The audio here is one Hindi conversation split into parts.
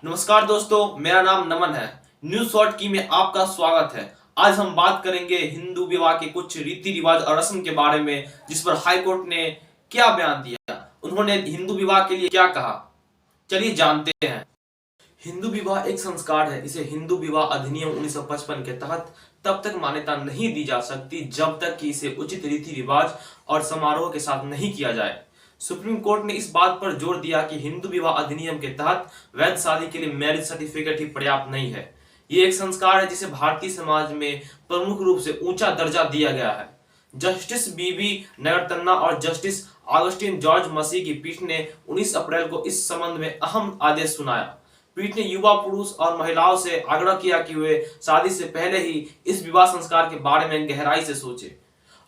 नमस्कार दोस्तों, मेरा नाम नमन है। न्यूज शॉर्ट की में आपका स्वागत है। आज हम बात करेंगे हिंदू विवाह के कुछ रीति रिवाज और रस्म के बारे में, जिस पर हाई कोर्ट ने क्या बयान दिया, उन्होंने हिंदू विवाह के लिए क्या कहा। चलिए जानते हैं। हिंदू विवाह एक संस्कार है। इसे हिंदू विवाह अधिनियम 1955 के तहत तब तक मान्यता नहीं दी जा सकती जब तक कि इसे उचित रीति रिवाज और समारोह के साथ नहीं किया जाए। सुप्रीम कोर्ट ने इस बात पर जोर दिया कि हिंदू विवाह अधिनियम के तहत वैध शादी के लिए मैरिज सर्टिफिकेट ही पर्याप्त नहीं है। ये एक संस्कार है जिसे भारतीय समाज में प्रमुख रूप से ऊंचा दर्जा दिया गया है। जस्टिस बीबी नगरतन्ना और जस्टिस ऑगस्टिन जॉर्ज मसीह की पीठ ने 19 अप्रैल को इस संबंध में अहम आदेश सुनाया। पीठ ने युवा पुरुष और महिलाओं से आग्रह किया कि वे शादी से पहले ही इस विवाह संस्कार के बारे में गहराई से सोचें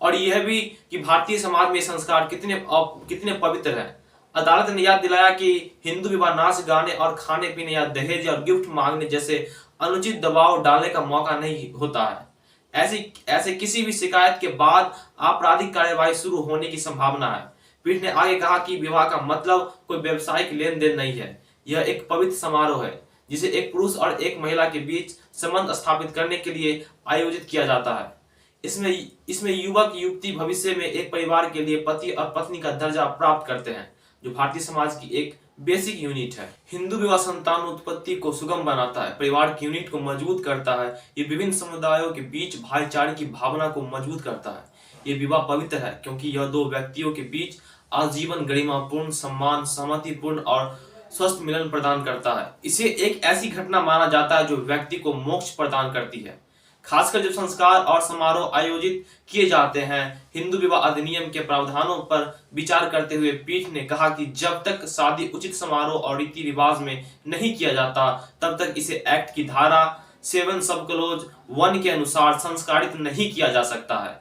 और यह भी कि भारतीय समाज में संस्कार कितने पवित्र हैं। अदालत ने याद दिलाया कि हिंदू विवाह नाच गाने और खाने पीने या दहेज और गिफ्ट मांगने जैसे अनुचित दबाव डालने का मौका नहीं होता है। ऐसे किसी भी शिकायत के बाद आपराधिक कार्यवाही शुरू होने की संभावना है। पीठ ने आगे कहा कि विवाह का मतलब कोई व्यवसायिक लेन देन नहीं है। यह एक पवित्र समारोह है जिसे एक पुरुष और एक महिला के बीच संबंध स्थापित करने के लिए आयोजित किया जाता है। इसमें युवक युवती भविष्य में एक परिवार के लिए पति और पत्नी का दर्जा प्राप्त करते हैं, जो भारतीय समाज की एक बेसिक यूनिट है। हिंदू विवाह संतान उत्पत्ति को सुगम बनाता है, परिवार की यूनिट को मजबूत करता है। ये विभिन्न समुदायों के बीच भाईचारे की भावना को मजबूत करता है। ये विवाह पवित्र है क्योंकि यह दो व्यक्तियों के बीच आजीवन गरिमापूर्ण, सम्मान, सहमतिपूर्ण और स्वस्थ मिलन प्रदान करता है। इसे एक ऐसी घटना माना जाता है जो व्यक्ति को मोक्ष प्रदान करती है, खासकर जब संस्कार और समारोह आयोजित किए जाते हैं। हिंदू विवाह अधिनियम के प्रावधानों पर विचार करते हुए पीठ ने कहा कि जब तक शादी उचित समारोह और रीति रिवाज में नहीं किया जाता, तब तक इसे एक्ट की धारा 7 सब क्लोज 1 के अनुसार संस्कारित नहीं किया जा सकता है।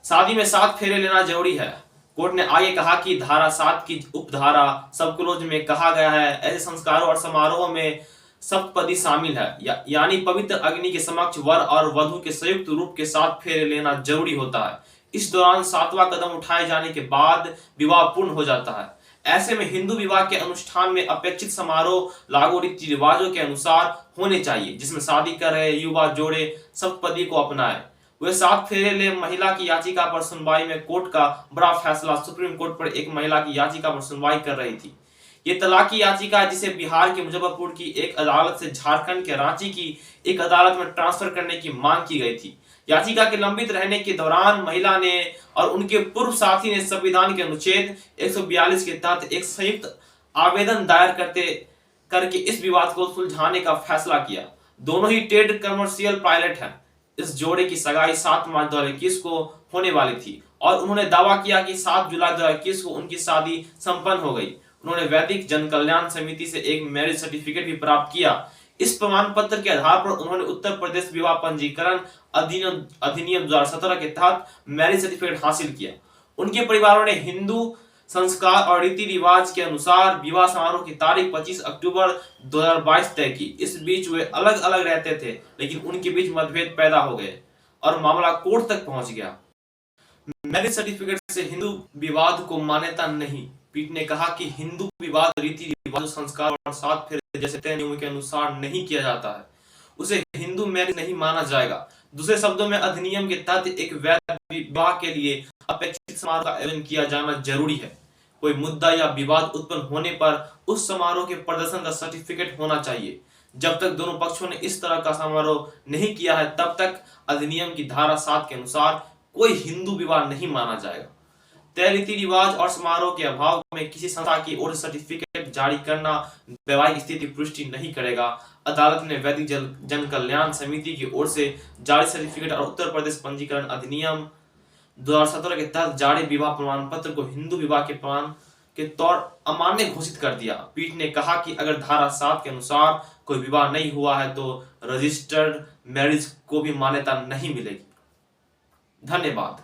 शादी में 7 फेरे लेना जरूरी है। कोर्ट ने आगे कहा कि धारा 7 की उपधारा सब क्लोज में कहा गया है, ऐसे संस्कारों और समारोह में सप्तपदी शामिल है, यानी पवित्र अग्नि के समक्ष वर और वधु के संयुक्त रूप के साथ फेरे लेना जरूरी होता है। इस दौरान 7वां कदम उठाए जाने के बाद विवाह पूर्ण हो जाता है। ऐसे में हिंदू विवाह के अनुष्ठान में अपेक्षित समारोह लागू रीति रिवाजों के अनुसार होने चाहिए, जिसमें शादी कर रहे युवा जोड़े सप्तपदी को अपनाए। वे 7 फेरे ले। महिला की याचिका पर सुनवाई में कोर्ट का बड़ा फैसला। सुप्रीम कोर्ट पर एक महिला की याचिका पर सुनवाई कर रही थी। ये तलाक की याचिका है जिसे बिहार के मुजफ्फरपुर की एक अदालत से झारखंड के रांची की एक अदालत में ट्रांसफर करने की मांग की गई थी। याचिका के लंबित रहने के दौरान महिला ने और उनके पूर्व साथी ने संविधान के अनुच्छेद 142 के तहत एक संयुक्त आवेदन दायर करके इस विवाद को सुलझाने का फैसला किया। दोनों ही ट्रेड कमर्शियल पायलट हैं। इस जोड़े की सगाई 7 मार्च 2021 को होने वाली थी और उन्होंने दावा किया कि 7 जुलाई 2021 को उनकी शादी संपन्न हो गई। उन्होंने वैदिक जन कल्याण समिति से एक मैरिज सर्टिफिकेट भी प्राप्त किया। इस प्रमाण पत्र के आधार पर उन्होंने उत्तर प्रदेश विवाह पंजीकरण अधिनियम 2017 के तहत मैरिज सर्टिफिकेट हासिल किया। उनके परिवारों ने हिंदू संस्कार और रीति रिवाज के अनुसार विवाह समारोह की तारीख 25 अक्टूबर 2022 तय की। इस बीच वे अलग अलग रहते थे, लेकिन उनके बीच मतभेद पैदा हो गए और मामला कोर्ट तक पहुंच गया। मैरिज सर्टिफिकेट से हिंदू विवाद को मान्यता नहीं। पीठ ने कहा कि हिंदू विवाद रीति रिवाज, संस्कार और 7 फेरे जैसे तय नियमों के अनुसार नहीं किया जाता है, उसे हिंदू मैरिज नहीं माना जाएगा। दूसरे शब्दों में अधिनियम के तहत एक वैध विवाह के लिए अपेक्षित समारोह का आयोजन किया जाना जरूरी है। कोई मुद्दा या विवाद उत्पन्न होने पर उस समारोह के प्रदर्शन का सर्टिफिकेट होना चाहिए। जब तक दोनों पक्षों ने इस तरह का समारोह नहीं किया है, तब तक अधिनियम की धारा 7 के अनुसार कोई हिंदू विवाह नहीं माना जाएगा। तय रीति रिवाज और समारोह के अभाव में किसी संस्था की ओर से सर्टिफिकेट जारी करना वैवाहिक स्थिति की पुष्टि नहीं करेगा। अदालत ने वैदिक जन कल्याण समिति की ओर से जारी सर्टिफिकेट और उत्तर प्रदेश पंजीकरण अधिनियम 2017 के तहत जारी विवाह प्रमाण पत्र को हिंदू विवाह के प्रमाण के तौर अमान्य घोषित कर दिया। पीठ ने कहा कि अगर धारा 7 के अनुसार कोई विवाह नहीं हुआ है तो रजिस्टर्ड मैरिज को भी मान्यता नहीं मिलेगी। धन्यवाद।